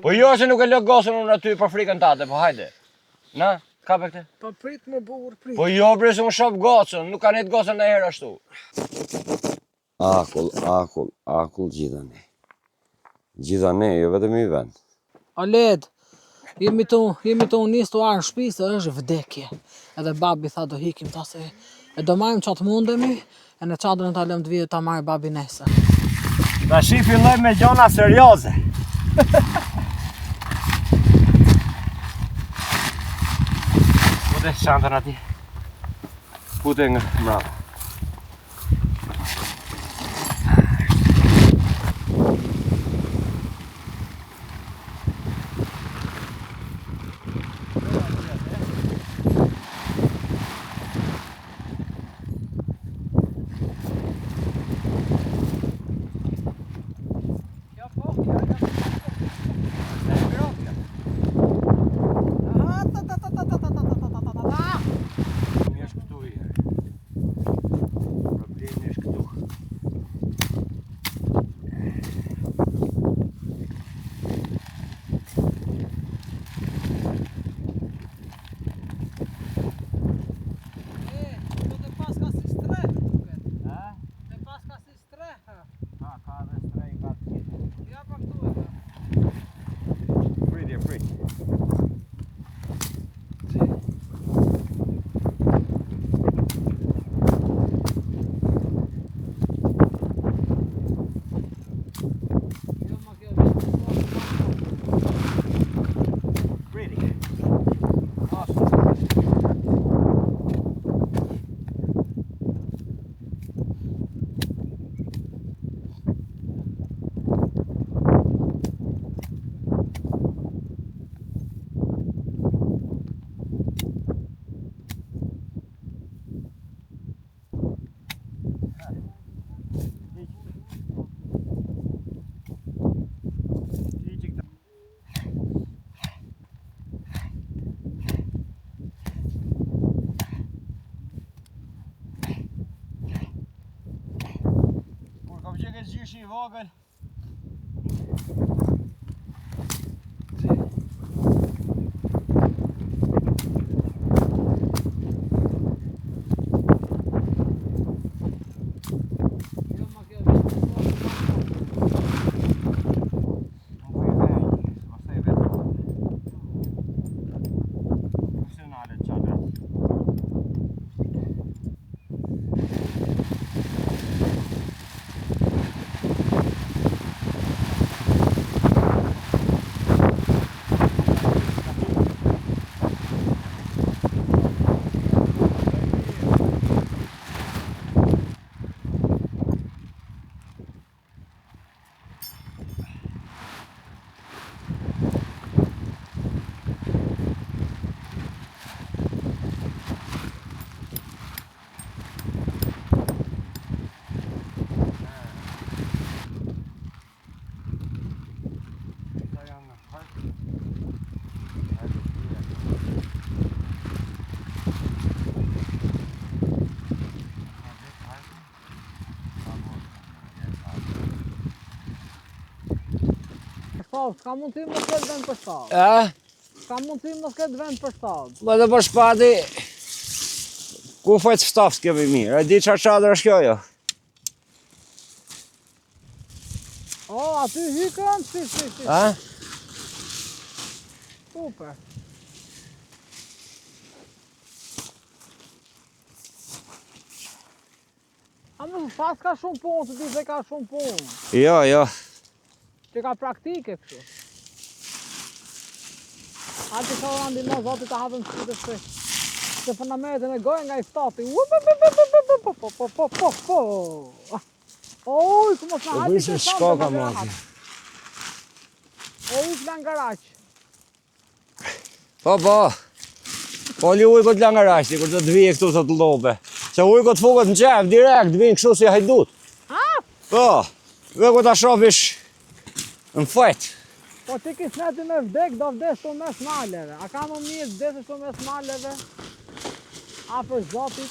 Po jo se nuk e lë gosën unë aty për frikën tate, po hajde. Na, ka për këte? Po prit më bukur, prit. Po jo bre se unë shoh gocën, nuk ka net gosën ndonjëherë ashtu. Akull gjithane, jo vetëm i vend. Aled, jemi të unis të arë shpisë, është vdekje. Edhe babi tha do hikim ta se e do marrim qatë mundemi, e në qadrën ta lëm të vijë ta marrë babi nese. Tash i filloj me gjona serioze. Pute çantën aty. Pute nga mbrapa. Gjyshi I vogël. S'ka mundësi mos ketë vend për shtallë. S'ka mundësi mos ketë vend për shtallë. Më dhe për shpati, ku fajtë ftafës kemi mirë, e di çfarë çadër është kjo jo? O, aty hykën, si. Super. A më pas ka shumë punë, të di se ka shumë punë. Jo. Që ka praktike kështu. Ati ka randi në zotit të hapëm që të shpe. Se fënameretën e gojë nga I stati. Oj, ku mos në hati të shkoka më ati. Oj, langaraq. Po. Po li ujko të langaraq, kur të vije këtu të lobe. Se ujko të fuket në qef, direkt, vinë kështu si hajdut. Po, dhe ku ta shofish në fajt. Po ti kisneti me vdek, do vdes të mes maleve. A ka më mirë vdesesh të mes maleve? A për zotit?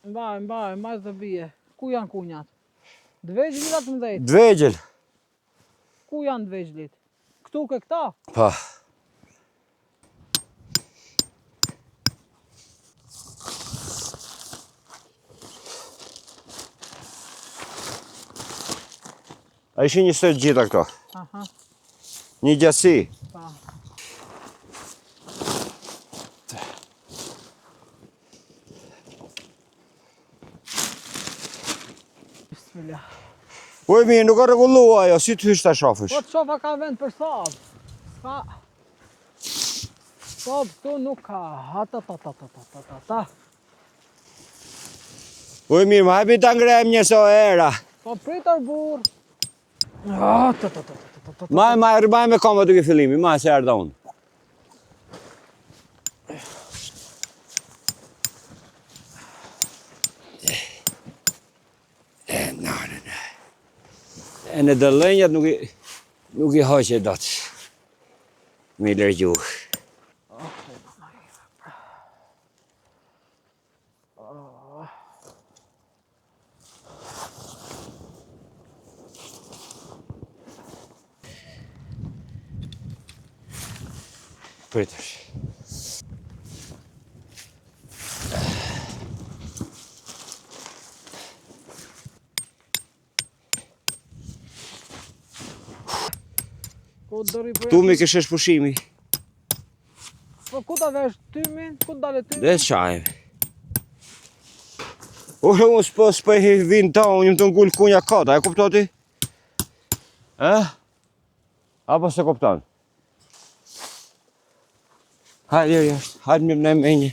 Mbaj të bije. Ku janë kunjat? Dvegjlit atë mëdhejt. Dvegjel. Ku janë dvegjlit? Këtu ke këta? Pa. A ishin një sot gjitha këto. Aha, Një gjasi. pa. Bismillah. Oj mirë, nuk ka rregullua ajo, si të hysh ta shofësh. Po të shofa ka vend për sabë. Ka. Sabë këtu nuk ka. Ta. Oj mirë, ma hajmi ta ngrem një so era. Po pritër burë. Maj me koma duke fillimi, ma se erdha unë. E në dëllënjat nuk i hoqe dot. Mi lërgju. Pritër. Ku dëri për Tu mi këshesh pushimi. Po ku ta vesh tymin? Ku dale tymin? Dhe qajme. Unë s'po i vinë ta, unë të ngullë kunja kata, e kupto ti? Apo se kupton? Hajde, hajde mirë në menjë.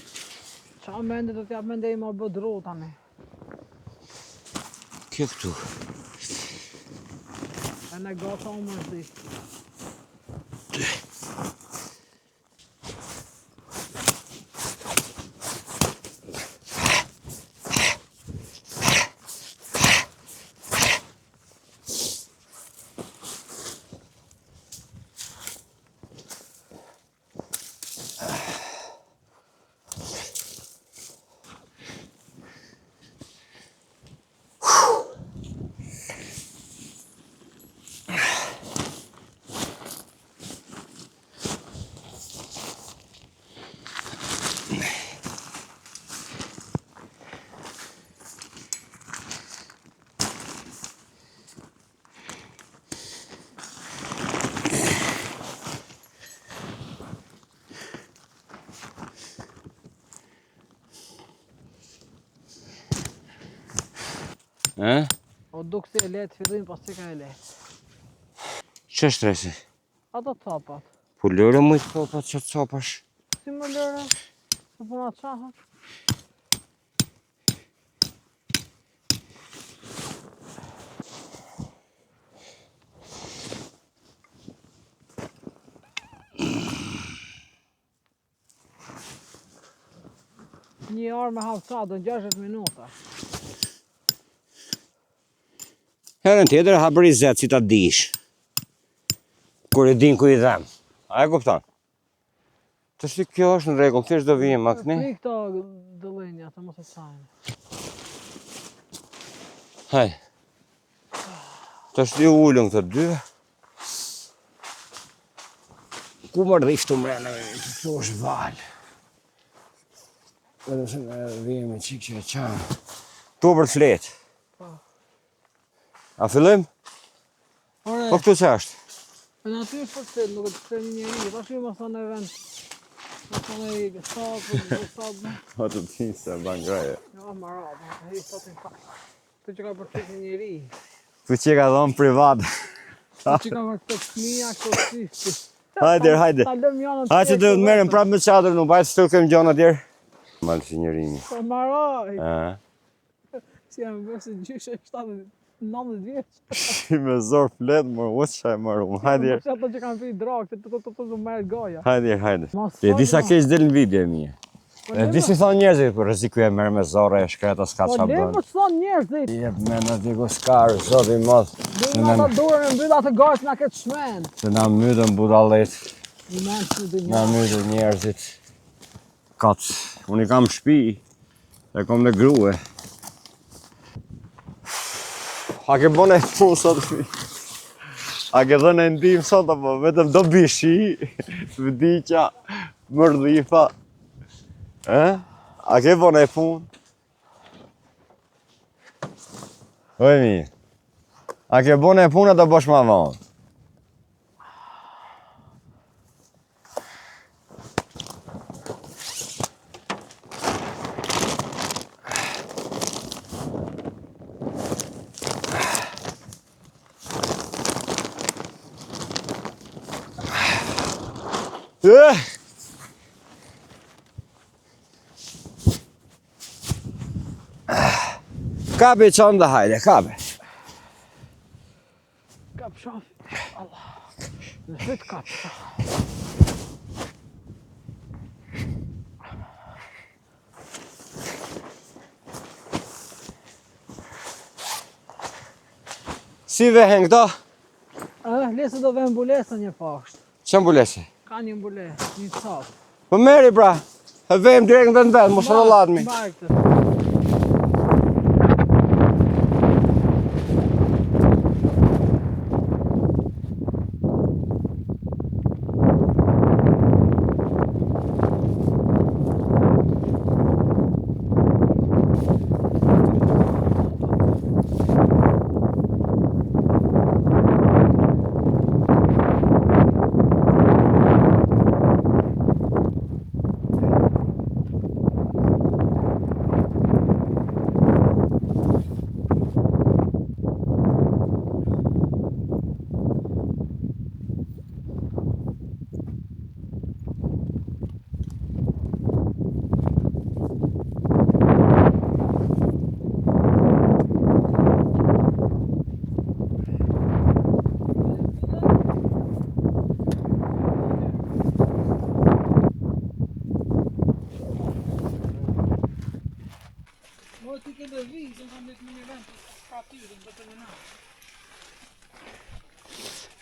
Qa mende të t'jap mende i ma bëdru tani? Kjo këtu. E në gata unë më zdi. O duk si e letë, fillim pas që ka e letë. Që shtresi? Ato copat. Po lërë mu i copat që të copash. Si më lërë? Se po nga qahët? Një orë me havcadën, 60 minuta. Herën tjetër ha bëri zetë si ta dish. Kur e din ku i dhem. A e kupton? Të shti kjo është në rregull, thjesht do vijim ma këni. Fri këto dëllinja, të mos e sajnë. Haj. Të shti u ullën këtë dy. Ku më rriftu mrena, këtu është valë. Edhe se me vijim e qikë që e qanë. Tu për të fletë. A fillim? Po këtu që është? E në aty është për të fletë, nuk e të fletë një njëri. Ta shumë më thonë e vend. Më thonë e sapë. Po të tinë se ban graje. Jo, më rabë, më të sotin fakt. Tu që ka për të fletë një njëri. Tu që ka dhonë privat. Tu që ka për të fletë fëmija, këto syfti. Hajde. Ta lëm janën të Hajde që dhe të merëm prapë me qadrë, në bajtë së të kemë gjona tjerë. Malë që njërimi. Po maroj. Si jam bërë se gjyshe 90 vjeqë. Si me zorë fletë, mërë, u që e mërë unë. Hajde. Që ato që kanë pi drakë, të merë goja. Hajde. E disa keq del në video e mije. E di si thonë njerëzit, për rreziku e merë me zorë, e shkreta, s'ka qa Po le bënë. më që thonë njerëzit. Jep me në diku s'karë, zoti madhë. Dhe nga ta durën e mbyll atë gajtë nga këtë shmenë. Se na mytën budallet, I menë që dhe na mytën njerëzit. Katë, unë i kam shpi, e kom në grue. A ke bënë e punë sot? A ke dhënë e ndim sot apo vetëm do bishi, vdiqja, mërdhifa? A ke bënë e punë? Oj mirë. A ke bënë e punë do bësh ma vonë? Kapi çanta hajde, kapi. Kap shafi. Allah. Në fyt kap. Si vehen këto? Lese do vem mbulesën një pasht. Që mbulesi? Ka një mbulesë, një copë. Po meri pra, e vejmë direkt në vend, mos rollatmi. Mbaj këtë. Ti ke dhe vizë, në të më një vend, ka tyrën, dhe të në nga.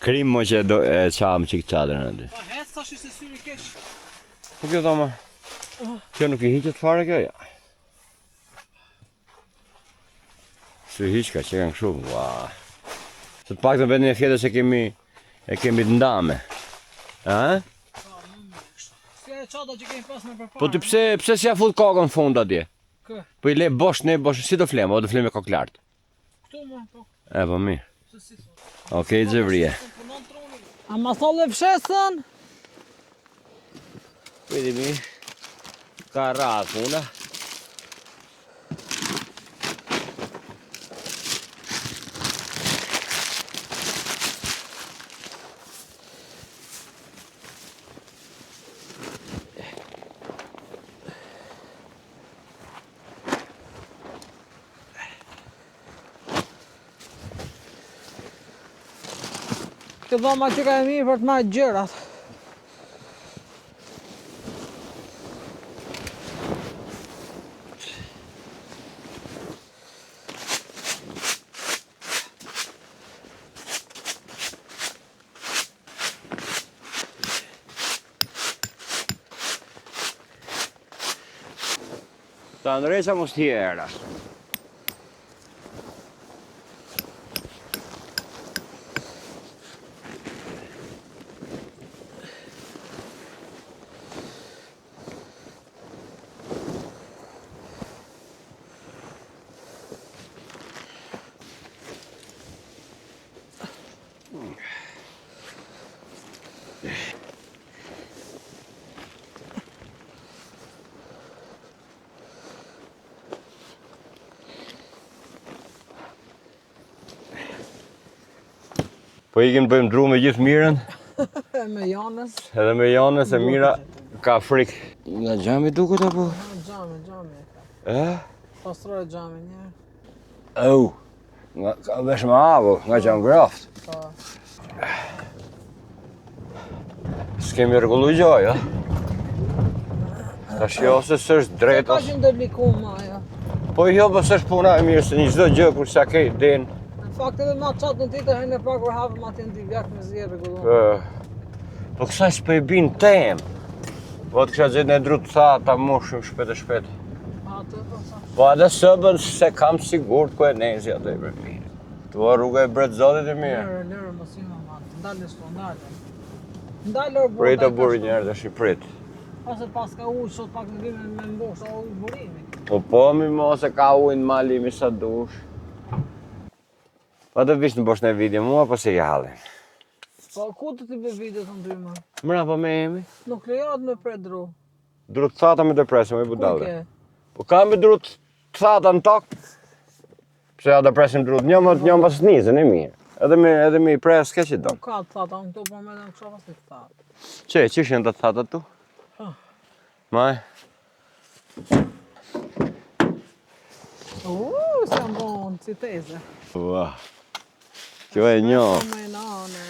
Krim mo që e qam që këtë qadrën e dy. Pa hecë tash se syri kesh. Po kjo thoma, kjo nuk i hiqet fare kjo, ja. Së hiqka që kanë shumë, ua. Se të pak të vendin e fjetës e kemi të ndame. A? Si e qada që kemi pas me përpara. Po ti pse si ja fut kokën fund atje? Kë? Po i le bosh, si do flem, o do flem me kokë lartë? Këtu më, po. E, po mirë. Se si thot. Okej, gjëvrije. A ma tholle fshesën? Vedi mi, ka ratë puna. Këtë dhoma që ka e mirë për të marrë gjërat. Ta ndreqa mos tjera. Po ikim bëjmë dru me gjithë mirën, Me janës. edhe me janës e mira ka frikë. Nga gjami duket apo? Gjami. Pastroj gjami një. Au, ka vesh me avo, nga që ngraft. Po. S'kemi rregullu gjoj, a? Tash jo se s'është drejt Ka as. që ndërlikum ajo. Po jo, po s'është puna e mirë, se një çdo gjë kur sa ke den. Në fakt edhe ma qatë në titër hajnë e pak kur hapëm atë në divjak me zjerë regullon. Po kësaj s'po i bin tem. Po të kisha gjetë në dru të tha, ta moshim shpejt e shpejt. Atë, po sa. Po edhe sëbën se kam sigurt ku e nezi atë i mirë. Tua rruga e bret zotit e mirë. Lërë, mos i më matë. Ndalë shto, ndalë. Ndalë burë. Prit e burë njerë dhe prit. Ose pas ka ujë, sot pak në grimin me mbosh, a ujë burimi. Po mi mos e ka ujnë malimi sa dush. Pa të vish në bosh në video mua, po se jallin. Po ku të t'i be video të ndryma? Mra po me jemi. Nuk lejot me pre dru. Drut thata me depresim, i Ku budale. ke? Po ka me drut thata në tokë. Pse ja depresim drut, njëm pas nizën e mirë. Edhe me i pres, ke që do. Nuk ka të thata, unë këto po me dhe në kësha pas të thata. Që shenë të thata tu? Maj? Se më bonë, si teze. Ua. Kjo e njo, Me nane.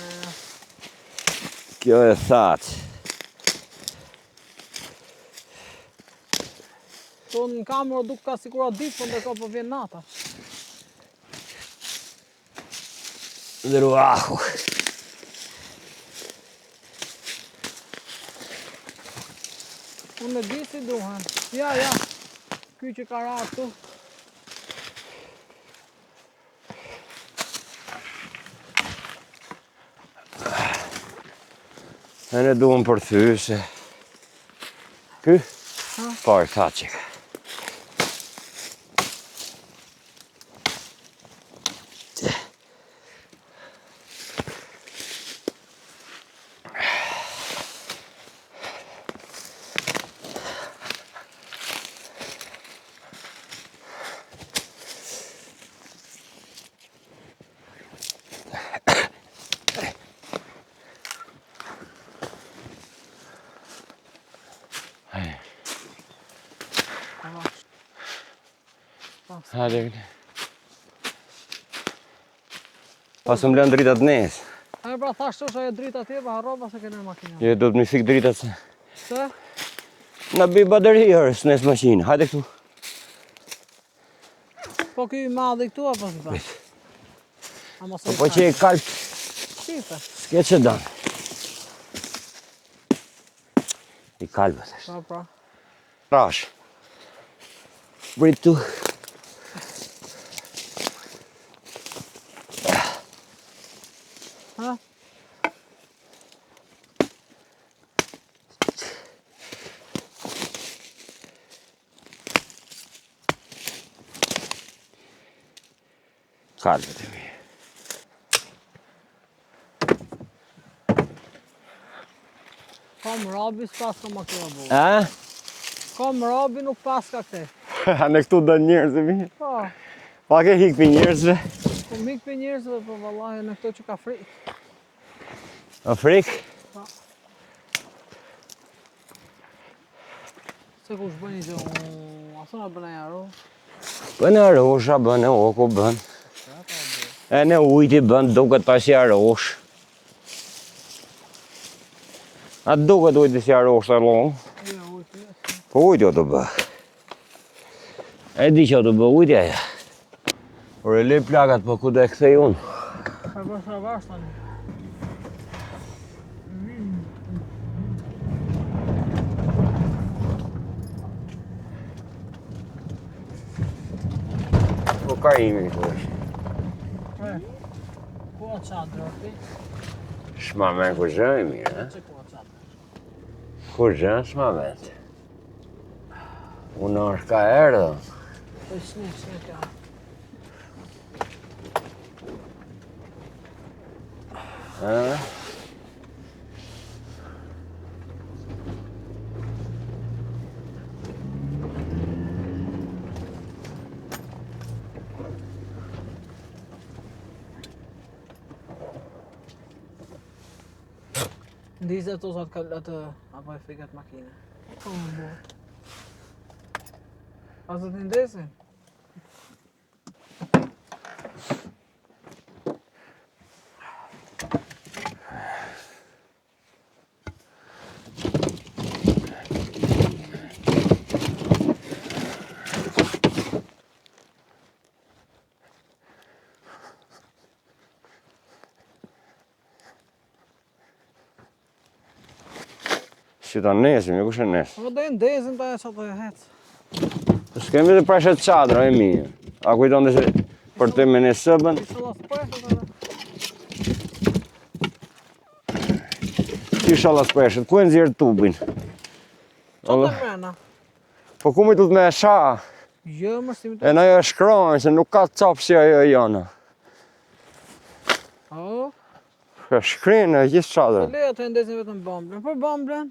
kjo e thatë. To në kamerë duk ka sikura ditë, po ndërko po vjen nata. Ndru ahu. Unë e di si duhen. Ja. Ky që ka ra këtu. E ne duhem për thy se... Ky? Parë thatë që ka. Hajde vini. Pasëm lënë dritat nesë. E pra thashtë është ajo drita tje, pa harroba se kene makina. Je do të mi fik dritat se... Se? Nga bi baderi hërës nesë maqinë. Hajde këtu. Po ky i madhi këtu, apo si ta? Po që e kalpë, Qife? s'ke që danë. I kalpët është. Pra. Rash. Brit tu. Ha? Kalpët e mi. Kom rabi s'pas ka ma këra bu. A? Kom rabi nuk pas ka këte. Në këtu do njerëz e mi. Po, Pak e hik për njerëzve. po mik për njerëzve, po vallahi në këto që ka frikë. Afrikë. Se kush bëni që aso na bëna jaro. Bën e rosha, bën e oku, bën. E në ujti bën, duket ta si arosh. A duket ujti si arosh të longë. Jo, ujtë. Po ujti o të bë. E di që o të bë ujti aja. Por e le plakat, po ku do e kthej unë. Ka bërë vash tani. Po ka imi këtu është. Ku a çadrë ti? Shma men ku zhë e mirë, e? Që ku a çadrë? Ku zhë, shma men. Unë është ka erë, Po shni ka. e? Ndizë ato sa atë apo e fikat makine. Po më bo. A të ndesin? Si ta nesim, jo kush e nes. Po do ndesin ta sa të hec. S'kemi të preshet qadra e mirë. A kujton dhe se Për të me në sëbën. Inshallah s'preshet. Inshallah s'preshet. Ku e nxjerr tubin? Çfarë të mrena? Po ku mi të me sha? Jo, më si E në ajo shkronjë, se nuk ka capë si ajo jona. Oh, Shkrinë e gjithë qadrë. të leja të ndesin vetëm bamblën. Për bamblën?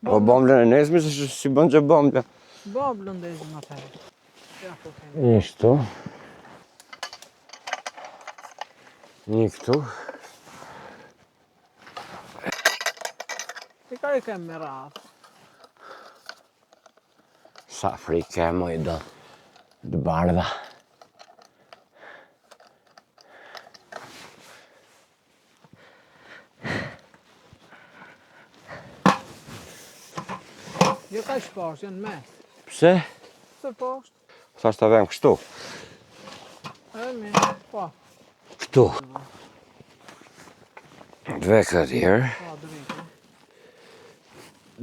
Po bamblën e nesmi se si bën që bamblën. Bamblën ndesin atëherë. Ja, po kemi. Ishtu. Një këtu. Ti ka i kemë me radhë. Sa frikë e moj do. Dë bardha. Jo ka që poshtë, janë mes. Pse? Se poshtë. Thash të vem kështu. E mi, po. Këtu. Dve këtë herë. Po, dritë.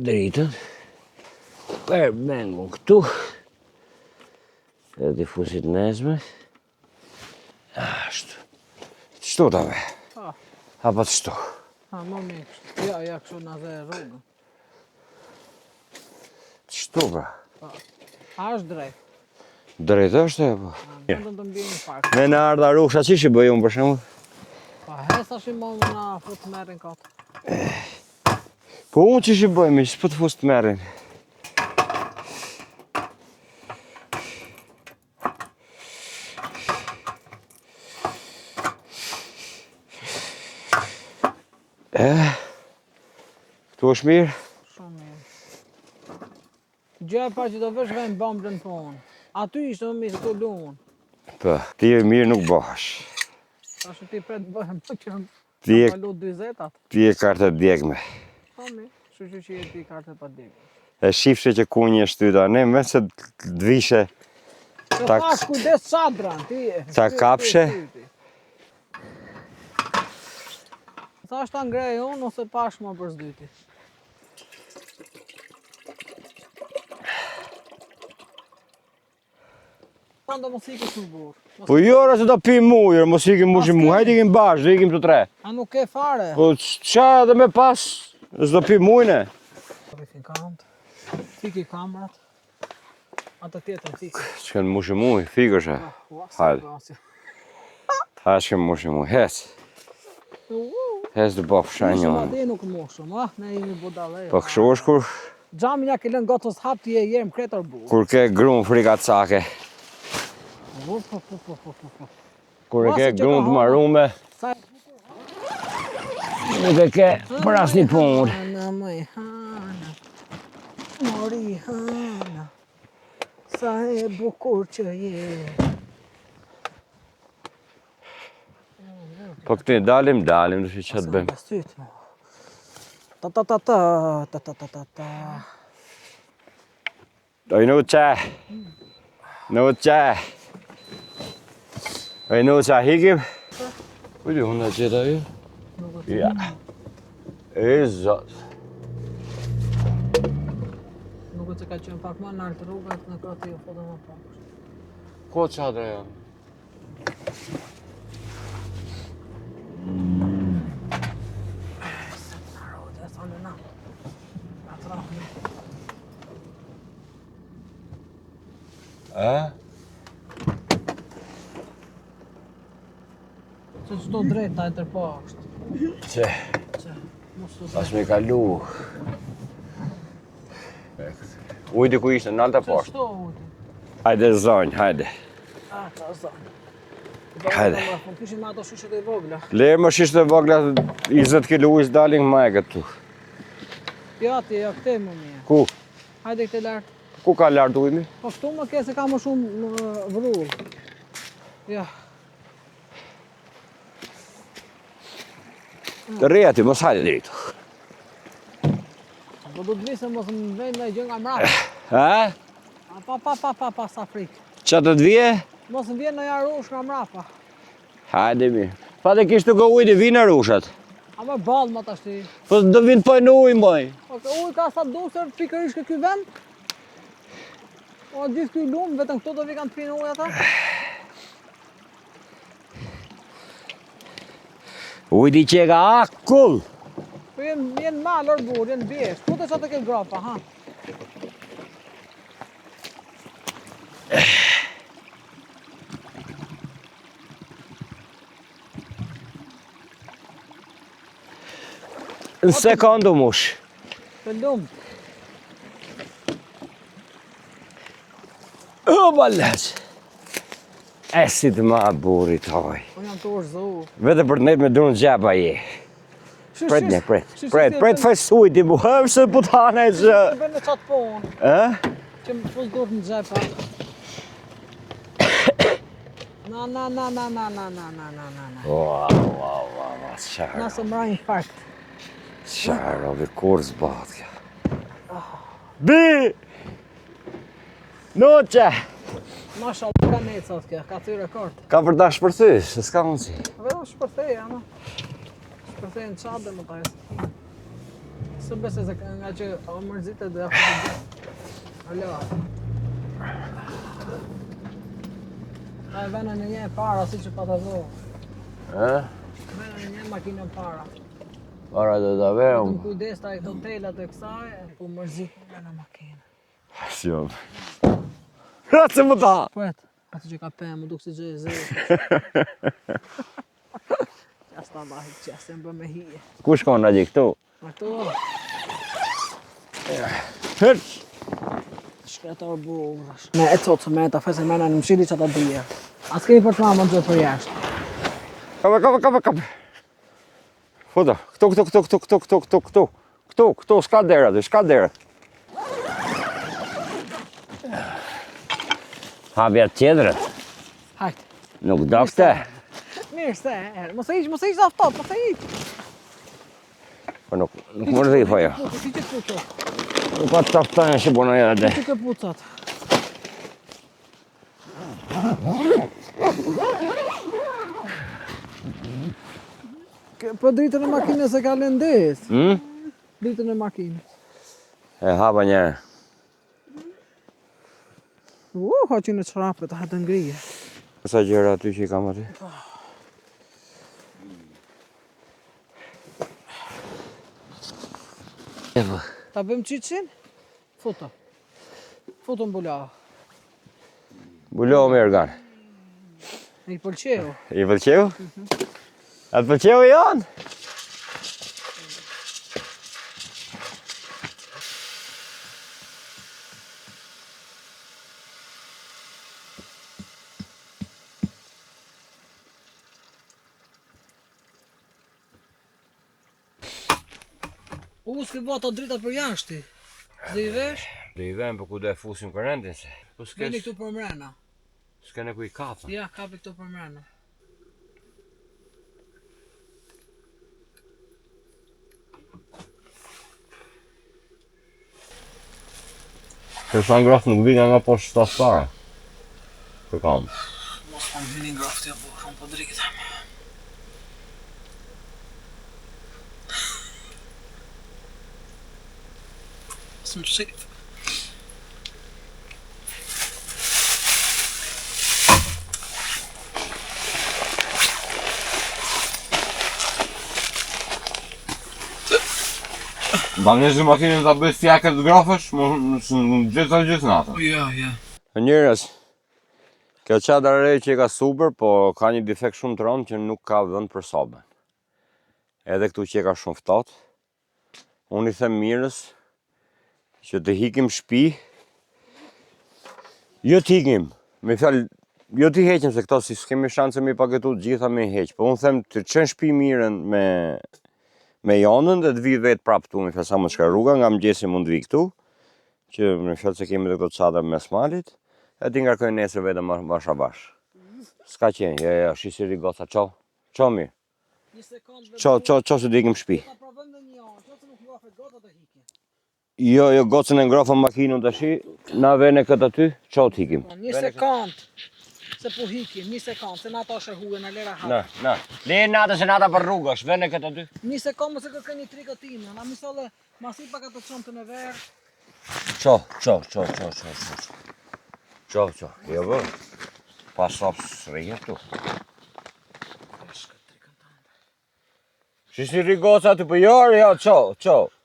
Dritën. Per mengu këtu. E difusit nesme. Ashtu. Qëtu të me. Po. Apo të shtu. Ha, më mikë. Ja, ja, kështu në dhe rrugën. Të shtu pra. A është drejtë. Drejtë është e po. Në të mbijë një parkë. Me në ardha rrugësha që që bëjë unë për shemë? Pa hesa shi më na futë merin katë. Po unë që që bëjmë, që për të fusë të merin. Këtu është mirë? Shumë mirë. Gjë pa që do vesh vend bamblën po unë. Aty ishte më mirë se tu luën. Po, ti e mirë nuk bëhash. Tash ti pret bëhem më që Ti e, palu 20-at. ti e kartë djegme. Po mirë, kështu që je ti kartë pa degë. E shifshe që ku një shtyta, ne me se të dvishe, Të Tak- thash kujdes çadran, ti. Ta kapshe? Thash ta ngrej unë ose pash më për zdyti. Ta do mos ikësh në burë. po jora se do pi mujër, mos ikim mushim mu, hajde ikim bashkë, do ikim të tre. A nuk ke fare? Po qa edhe me pas, s'do pi mujne. Rifin kamët, fiki kamerat, atë tjetër fiki. Që në mushim muj, fikësh e. Hajde. Ta që mushim muj, hes. Hes të bëf shanjë Mushëm unë. ati nuk mushëm, ne jemi budale. Po kështu është kur, Gjamin ja ke lënë gotës hap ti e jem kretor burë. kur ke grunë frikat sake. Kur e ke Masi që grunë ka të marume, Sa nuk e ke për asnjë punë. Hana, mëj hana, mori hana, sa e bukur që je. Po këtu dalim, do që qatë bëjmë. Syt, mo. Ta ta ta ta, ta ta ta ta ta. Oj në qa, në qa. Oj në qa hikim. Kujdi unë në qita ju? Ja. E zot. Nuk e që ka qenë pak ma në altë rrugët në këtë jo foto më pak. Ko qadra janë? Rodë, sa në na. Atë rahme. E? Se qëto drejta e tërpa është. Që, Që, mos të pas me kalu. Ujdi ku ishte, në alta Që poshtë. qëto ujti? Hajde zonjë, hajde. A, ka zonë. Hajde. Kishim ato shushet e vogla. Lerë më shishtë e vogla 20 kilo ujës dalin më e këtu. Ja ti, ja këte më mje. Ku? Hajde këte lartë. Ku ka lartë ujmi? Po këtu më ke se ka më shumë vrull. Ja. Të reja ti, mos hajde dritu. Po du të visë mos më vend në gjë nga mrapa. Ha? Pa, sa frikë. Qa të vje? Mos më vjen në ja rush nga mrapa. Hajde mirë. Fate kishtë të go ujdi, vinë rushat. A më balë më tash ti. Po do vinë poj në ujë, moj. Po uj ka sa dusër pikërish ke ky vend. O gjithë ky lumë, vetëm këto do vi kanë të pinë ujë ata. Ujdi që ka akull. Po jenë malër burë, jenë bjesht. Po të sa të ke gropa, ha? Në sekundu mush. Të lumë. O, balëq. E si të ma burit hoj. Po jam të orë zohu. Vete për të nejtë me drunë gjaba je. Pret ne, pret fajsuj ti mu hëmë se putane që... Që bënë në qatë ponë, E? që më fus dorë në gjepa. Na. Wow, qarë. Nasë më rajnë fakt. Qarë, ovi kur zbat kja. Bi! Noqe! Masha, ka nejtë sot kjo, ka ty rekord. Ka për ta shpërthy, se s'ka mundsi. Vedëm shpërthej, ama. Shpërthej në qatë dhe më tajës. Së bese se nga që o mërzite dhe aftë të gjithë. Alo. Ta e vene në një para, si që pa të dhohë. E? Vene në një makinën para. Para dhe da Të verëm. më kujdes ta i këto telat e kësaj, po mërzit në në makinë. Si jom. Ratë se më ta! Puet, aty që ka pëmë, më duk si gjë e zërë. Qas ta mbahi qes, e më bë me hije. Ku shkon Ragji këtu? Ma këto, Hërq! shkretor burrash. Me e cotë me ta fese mena në mshili që ta dhije. As kemi për të ma më gjë për jashtë. Kape. Foto, këtu, s'ka dera. Habja tjetërët, Hajt. nuk dofte. Mirë se, mos e iq zaftot, mos e iq. Po nuk më rëdhi po jo. Si që puqo, Nuk ka të taftojnë që bono edhe. si që pucat. Po dritën e makinës e ka lëndes. Dritën e makinës. E hapa një. Haqin e qrapët, ha të ngrije. Sa gjëra aty që i kam aty? Ta bëjmë qiqin? Foto. Foto në bula. Bulohu me organ. I pëlqeu. I pëlqeu? A të pëlqeu janë? S'ke bëha ato drita për jashti. Dhe i vesh, Do i vem për ku do e fusim kërentin se. Po veni këtu për mrena. s'kene ku i kapën. Ja, kapi këtu për mrena. Se sa ngraf nuk vina nga poshtë shtas para. Për kam. Mos po më vini ngrafti apo shumë po dritem. Së më qësit. Bangjeshë makinën ta bëj fjakët të grafësh, në gjithë natën. Ja. Njërës, kjo qadra re që i ka super, po ka një defekt shumë të rëndë që nuk ka vend për sobën. Edhe këtu që i ka shumë ftohtë. Unë i them mirës që të hikim shtëpi. Jo të hikim, me fjalë, jo të heqim se këto si s'kemi shanse me paketu të gjitha me heq, po unë them të qenë shtëpi mirën me jonën dhe të vi vetë prapë tu, me fjalë sa më shka rruga, nga mëngjesi mund të vi këtu, që me fjalë se kemi dhe këto çadra mes malit, e ti ngarkojnë nesër vetëm bash a bash. S'ka qenë, ja, shisiri goca, qo mirë. Një sekundë. Qo se të ikim shtëpi. Ta provojmë në një anë, nëse nuk ngrafet gota të hiqim. Jo, gocën e ngrafën makinën tash, na vene këtë aty, qo të hikim. Një sekundë. Se po hikim, një sekundë, se nata është e huë në lera hapë. Na. Le nata se nata për rrugësh, vene këtë aty. Një sekundë më se kërkë një trikotinë, na misale, masi pak ato çantën e verë. Qo, jo bë. Pas sopë së rejë tu. Si rigoca të pëjor, ja, qo.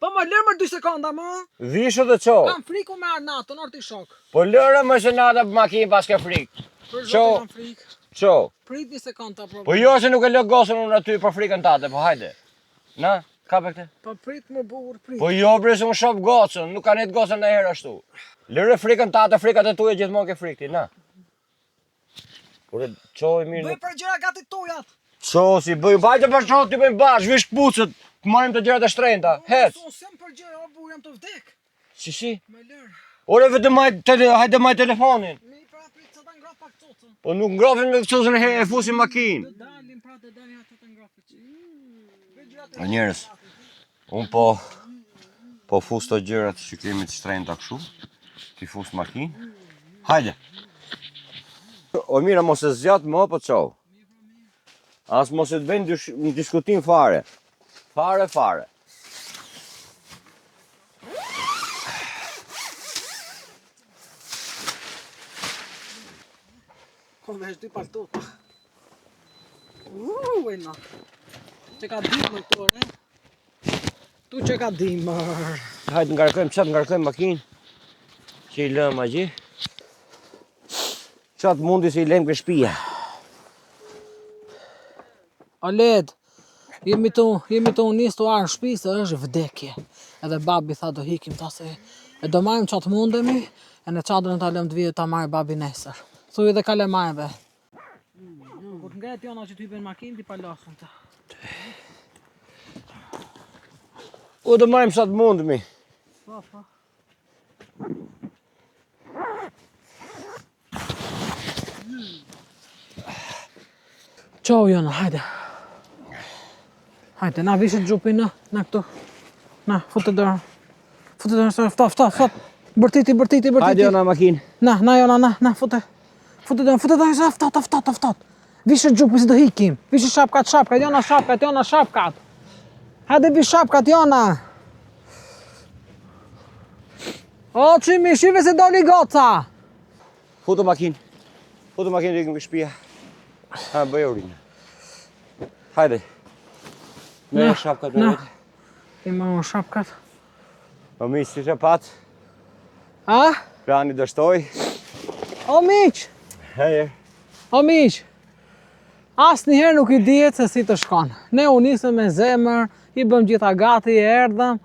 Po më lërë më 2 sekonda më. Vishë dhe qo. Kam friku me natën, orë t'i shok. Po lërë më që nata për makinë pas ke frikë. Për Qo. zotin kam frikë. Qo. Prit 1 sekond ta provoj. Po jo se nuk e lë gosën unë aty për frikën tate, po hajde. Na, kape këte. Po prit më burr, prit. Po jo bre se më shoh gocën, nuk ka net gocën ndonjëherë ashtu. Lërë frikën tate, frikat e tuaja gjithmonë ke frikti, na. Kur e çoj mirë. Bëj për gjëra gati tujat. Ço si bëj, vajte për ço ti bëjmë bash, vish kpucët, të marrim të gjërat e shtrenjta. Hec. Unë sem për gjëra, o burr, jam të vdek. Si. Me lër. Ore vetëm hajde maj telefonin. Mi pra prit sa ta ngrap pak cocën. Po nuk ngrofin me kësuzën e fusim makinë. Të dalim pra të dalim ato të ngrapit. Bëj gjërat O njerëz, unë po fus të gjërat që kemi të shtrenjta kështu, ti fus makinë. Hajde. O mira mos e zgjat më po çau. As mos e të bëjnë në diskutim fare. Fare. Kom vesh 2 paltota. Ujna. Që ka dimë këtu, re? Tu që ka dimë. Hajde ngarkojmë makinë. Që i lëm agji. Qatë mundi se i lëm ke shtëpia. Aled, jemi të unis të arë shpisë, është vdekje. Edhe babi tha do hikim ta se e do majmë qatë mundemi, e në qadrën ta lëm të vijë ta marrë babi nesër. Thuj edhe kale majve. Kur ngret jona që t'y ben makinë, ti palasën ta. U do marrim sa të mundemi. Po. Qau jona, hajde. Hajde, na vishët gjupin, na këtu. Na, futë të dërën. Futë të dërën, ftat. Bërtiti. Hajde jona makinë. Na jona, na, futë. Futë të dërën, ftat. Vishët gjupin si do hikim. Vishët shapkat, jona shapkat. Hajde vish shapkat, jona. O, qimi, shive se doli goca. Futu makinë rikëm ke shtëpia. Ha, bëj urinë. Hajde. Me shapkat me vetë. I më shapkat. O miq, si që pat, A? plani dështoj. O miq, Heje. o miq. Asnjëherë nuk i dihet se si të shkon. Ne u nisëm me zemër, i bëm gjitha gati, erdhëm.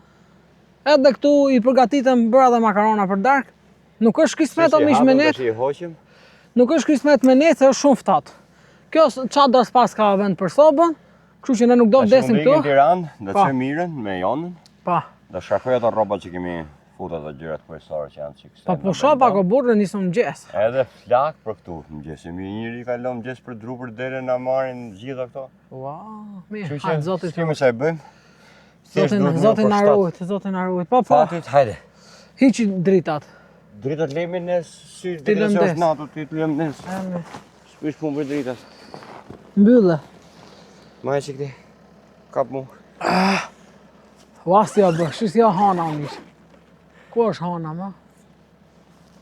Edhe këtu i përgatitëm bëra dhe makarona për darkë. Nuk është kismet o miq me net. Si hoqim. Nuk është kismet me net, se është shumë ftat. Kjo çadra s'pas ka vend për sobën, kështu që ne nuk do vdesim këtu. Në Tiranë, do Pa. të mirën me jonën. Pa. Do shkarkoj ato rroba që kemi futur ato gjërat kryesore që janë çik. Po pusha pak o burrë nisëm mëngjes. Edhe flak për këtu mëngjes. Njëri ka lënë mëngjes për dru për derën na marrin gjitha këto. Ua, mirë. Kështu Hajde që zoti kemi çaj bëjmë. Thjesht duhet Zotin më na përshtat. ruajt, Zotin na ruajt. Po. Fatit, hajde. Hiqi dritat. Dritat lemi në sy Ti lëm drejtë des. është natë, ti lëm nes. Shpish punë për dritat. Mbyllë. Ma e që këti. Kap mu. Wasti ja bë, shis ja hana o miq. Ku është hana më?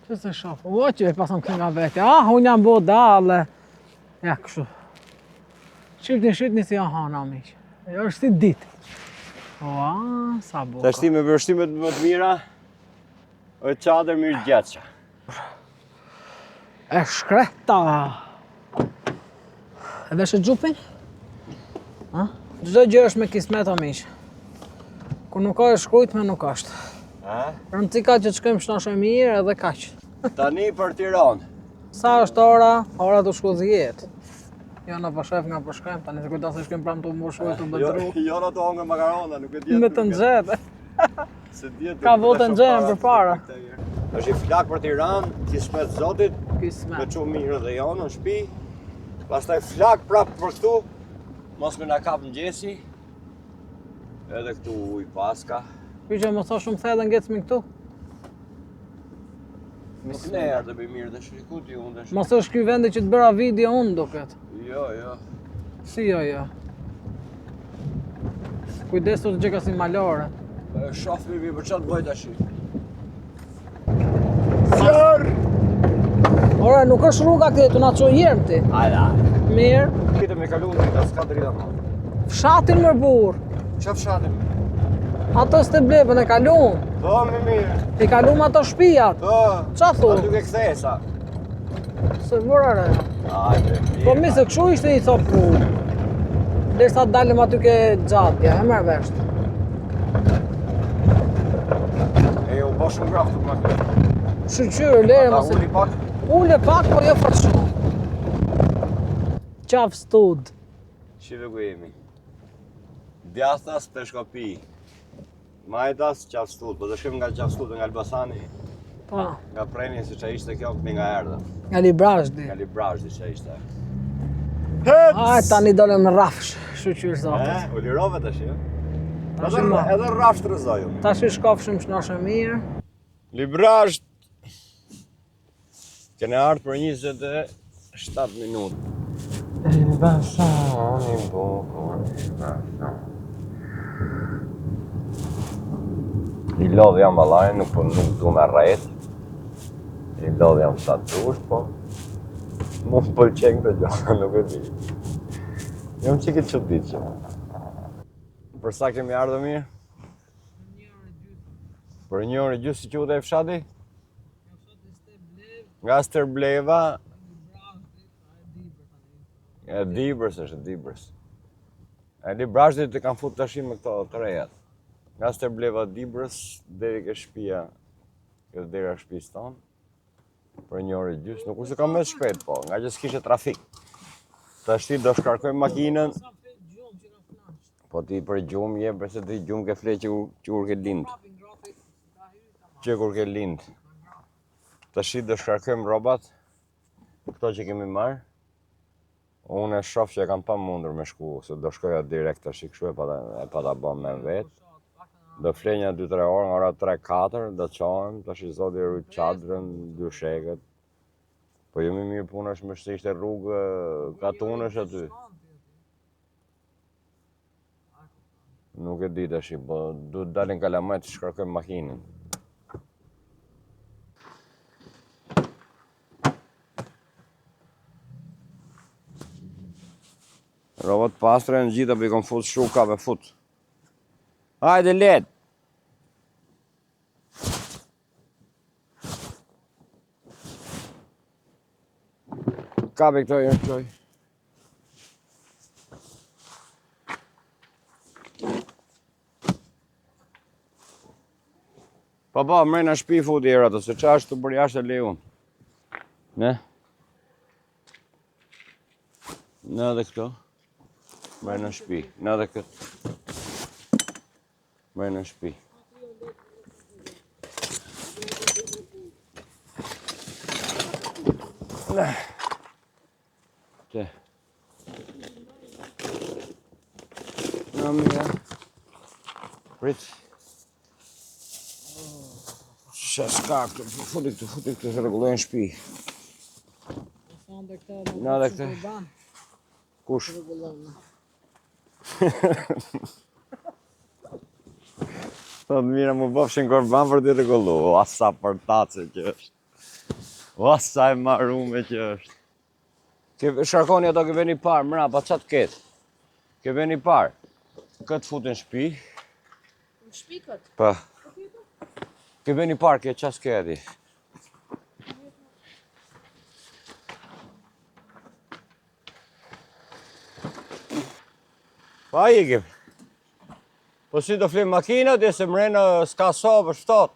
Që se shof? O që e pasëm këtë nga vete. Unë jam bo dalë. Ja, kështu. Shqipni si ja hana o miq. Jo është si ditë. Ua, sa Të buka. shti me vërshtimet më të mira, o qadër mirë gjatësha. E shkreta. E veshë gjupin? Çdo gjë është me kismet o miq. Kur nuk ka e shkrujtme nuk është. Rëndësi ka që të shkojmë shnosh e mirë edhe kaq. Tani për Tiranë. Sa është ora? Ora të shku 10. Jo në përshef nga përshkojmë, tani se kujta se shkojmë pramë të mbushoj të bëtru. Jo në të hongë makarona, nuk e djetë. Me të nxehtë. Se djetë. Ka votë nxehën për para. është i flak për Tiranë, kismet zotit, me Kismet. që mirë dhe jonë në shpi. Pastaj flak prapë për këtu, mos me na kap mëngjesi. Edhe këtu ujë paska. Ky që mos sa shumë the edhe ngecmi këtu. Mos ne erdhe bëj mirë dhe shriku ti unë dhe Mos është ky vendi që të bëra video unë duket. Jo. Si jo. Kujdesu të gjeka si malore. Shof mi për çfarë të bëj tash? Ora, nuk është rruga këtu, na çoj herë ti. Hajde. Mirë. Këtë me kalu në të s'ka drita më. Fshatin më burr. Qa fshatim? Ato s'te blevën e kalum. Po, me mirë. I kalum ato shtëpijat. Po. Qa thu? Aty ke kthesa. Se mërare. Ajde. Po mi se këshu ishte i thot pru. Derisa të dalim aty ke gjatja, e merë vesht. E u po shumë grafë të makinë. Shqyqyrë, lere Ta mos e... uli pak. Ule pak, po jo fort shumë. Qaf stud. Shive ku jemi. Djathtas peshkopi. Majtas qafstut, po të shkrim nga qafstut nga Elbasani. Po. Nga preni si që ishte kjo këmi nga erdhe. Nga Librazhdi. Nga Librazhdi që ishte. Aj, tani dole me rafsh, shqyqyrë zotët. U lirove të shi, Tash ma. Edhe rafsh të rëzoju. Tash i shkofshim shnashe mirë. Librazhd. Kene ardhë për 27 minutë. Elbasani bukur, Elbasani. I lodh jam balajnë, nuk du me rejt. I lodh jam sa dush, po mu pëlqen këtë gjë, nuk e di. Jam që këtë ditë që. Për sa kemi ardhë mirë? Për 1 orë gjysë si quhet e fshati? Nga Sterbleva. E Dibrës është, Dibrës. E Librazhdit të kanë futur tash me këto të rejat. Nga Sterbleva Dibrës deri ke shtëpia, kjo deri a shtëpisë tonë. Për 1 orë gjysë, nuk se kam më shpejt po, nga që s'kishe trafik. Tash ti do shkarkojmë makinën. Po ti për gjumë je, përse ti gjumë ke fle që kur ke lind. Që kur ke lind. Tash ti do shkarkojmë robat, këto që kemi marrë. Unë e shoh që e kam pa mundur me shku, se do shkoja direkt tash kështu e pa ta bëm me vetë. Do flenja 2-3 orë, nga ora 3-4, do qohem, tash i zoti rujt qadrën, 2 shekët. Po jo më mirë puna është më ishte rrugë katunësh aty. Nuk e di tash, po duhet dalin Kalamaj të shkarkojmë makinën. Robot pastre në gjitha për i kom fut shukave fut. Hajde let! Kape këto jënë qoj. Pa, mrejna shpi fut i era të, se qa është të bërë jashtë e leun. Ne? Në edhe këto. Mrejna shpi, në edhe këtë. Mrejna shpi. Te. Në mija. Prit. Qa s'ka këtu, futi këtu, se regulojnë shpi. Në edhe këtë. Kush? Thot mira mu bëfshin korban për t'i rregullu, o sa përtace që është. O sa e marume që është. Sharkoni ato ke veni parë, mra, pa qatë ketë. Ke veni parë. Këtë futin shpi. Në shpi këtë? Pa. Ke veni parë, ke qas ke edi. Pa i kem. Po si do flim makinat, e se mrena s'ka sobë, është ftot.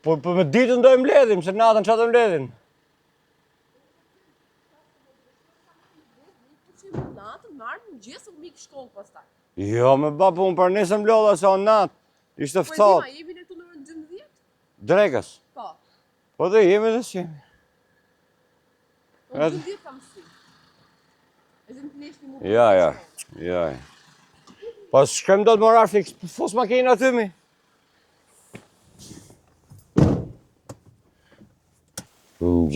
Po me ditën do e mbledhim, se natën qa do mbledhin. Natën, marrë, në gjesë, u mikë shkollë pastaj. Jo, me babu, unë për nesë mblodha se o natë, ishte Po e ftot. dima, jemi në këtu në rënë 12? Drekës. Po. Po dhe jemi dhe s'jemi. Në 12 kam si. E zëmë të neshtë një mu. Ja. Po shkem do të morar fix, fos makina të mi.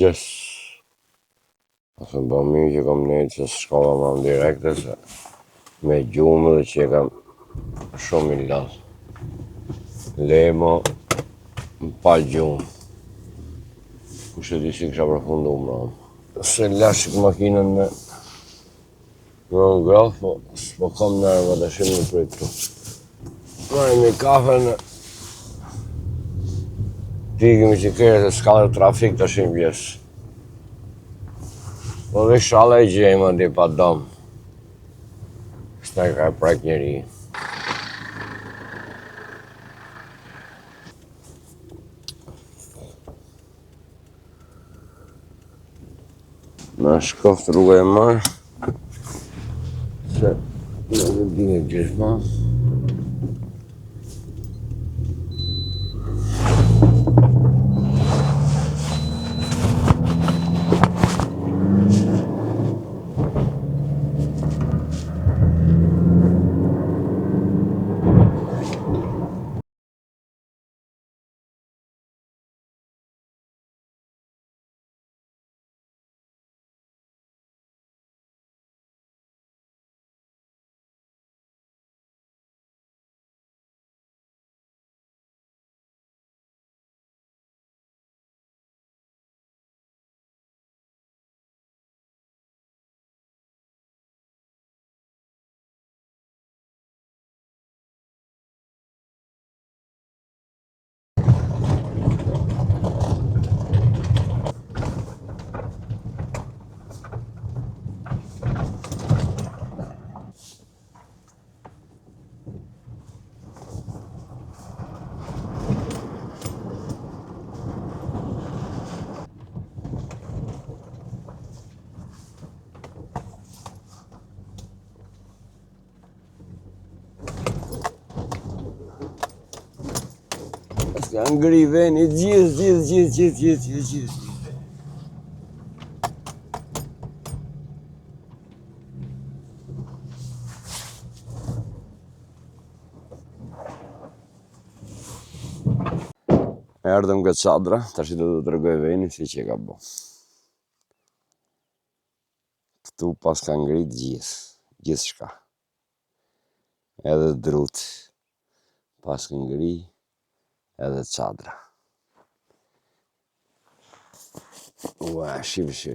Gjes. Ose më bë mirë që kam nejtë që shkolla më në direkte, se me gjumë dhe që kam shumë i lasë. Lemo, më pa gjumë. Kushe di si kësha përfundu më. Se lashik makinën me Në graf, po s'po kam nerva të shimë në prit këtu. Marrë kafe në... Pikëm që kërë të s'ka dhe trafik të shimë pjesë. Po dhe shala e gjejmë andi pa dom. S'ta ka e prek njeri. Në shkoft rrugë e marë. Se në në dine gjithma. S'ka ngri veni gjithë. Erdhëm këtë çadra, tash do të tregoj veni si që ka bo. Këtu pas ka ngrit gjithë shka. Edhe drut, pas ka ngri, edhe çadra. Ua, shive.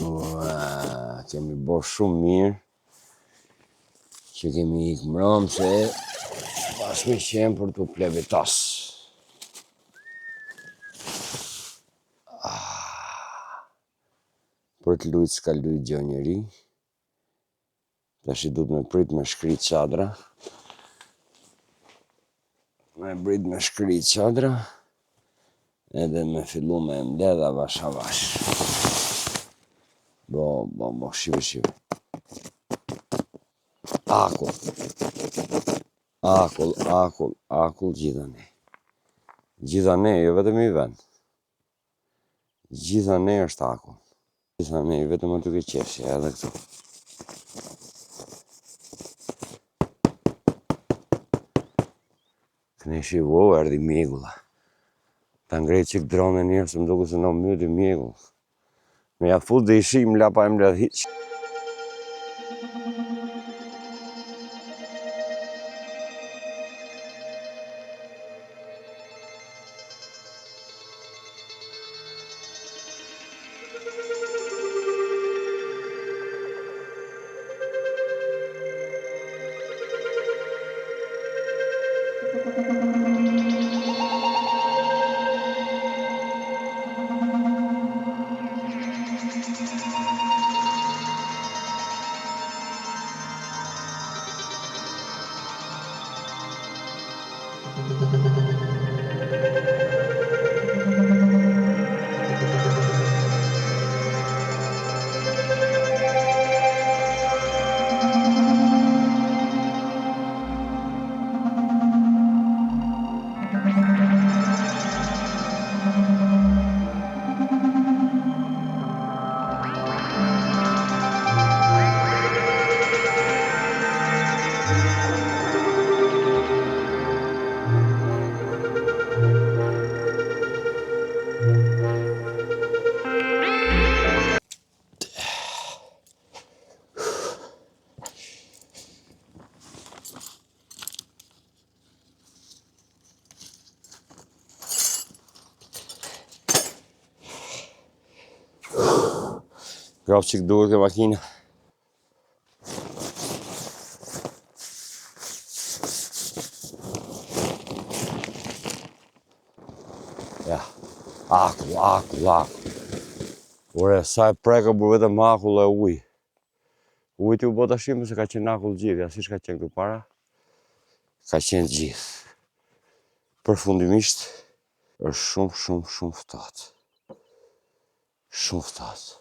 Ua, kemi bo shumë mirë, që kemi ikë mbrëm se pas me qenë për të plevitas. Për të lujtë s'ka lujtë gjë njeri. Tash i du të me prit me shkrit çadra. Edhe me fillu me mbledh avash. Bo, shive. Akull gjithane. Gjithane, jo vetëm i vend. Gjithane është akull. Gjithane, vetëm aty ke qeshje, edhe këtu. Këneshi vo, erdi mjegulla. Ta ngrejt qik dronë e njërë, se më duke se në mjëti mjegull. Me ja fut dhe ishi, më lapa e më ledh hiq. Graf që duhet ke makina. Ore, sa e preka për vetëm akull e uj. Uj t'ju bota shimë se ka qenë akull gjithë, si shka qenë këtu para. Ka qenë gjithë. Përfundimisht, është shumë ftatë. Shumë ftatë.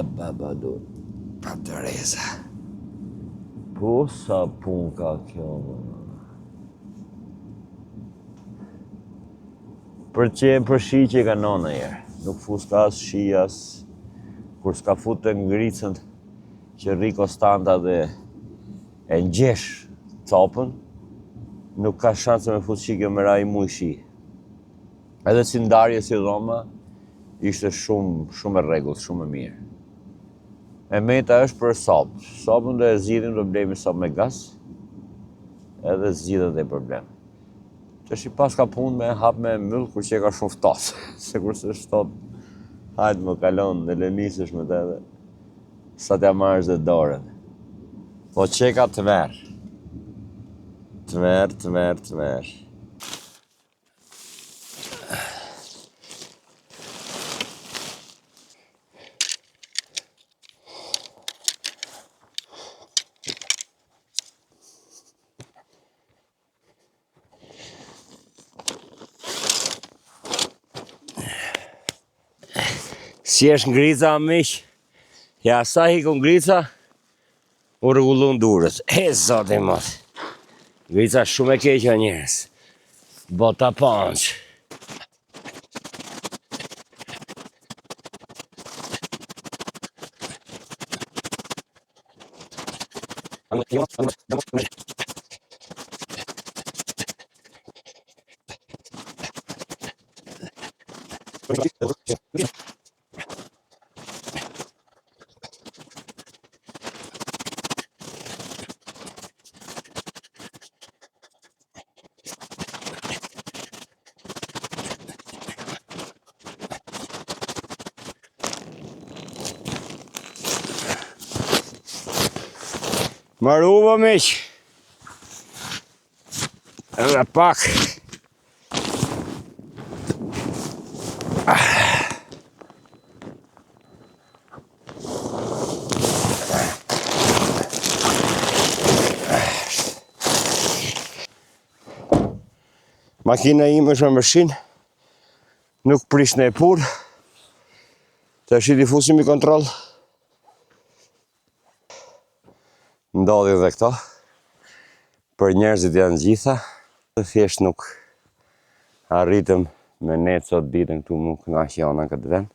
Babadun, pra Teresa. Po sa pun ka kjo, për shi që ka nona njerë. Nuk fus ka as shi as, kur s'ka fut të ngricën që rri konstanta dhe e ngjesh copën, nuk ka shanse me fut shi kjo me raj muj shi. Edhe si ndarje si dhoma, ishte shumë e rregull, shumë e mirë. E meta është për sopë. Sopën dhe e zgjidhim do blejmë sopë me gaz, edhe zgjidhet dhe problem. Që shi pas ka punë me hap me myllë, kur që ka shumë ftasë. Se kur se shtot, hajtë më kalon dhe lenisësh me të edhe, sa t'ja marrësh dhe dorën. Po që ka të merë. Të merë. Si është ngrica, miq? Ja, sa hiku ngrica, u rregullon durët. E, zoti mos. Ngrica shumë e keqja njerëz. Bota panç. Maruva, miq. Edhe pak. Makina ime është me mëshin, nuk prish në e pur, të është i difusim i kontrol. Ndodhi dhe këto, për njerëzit janë gjitha, thjesht nuk arritëm me ne sot ditën këtu më knaqë jona këtë vend.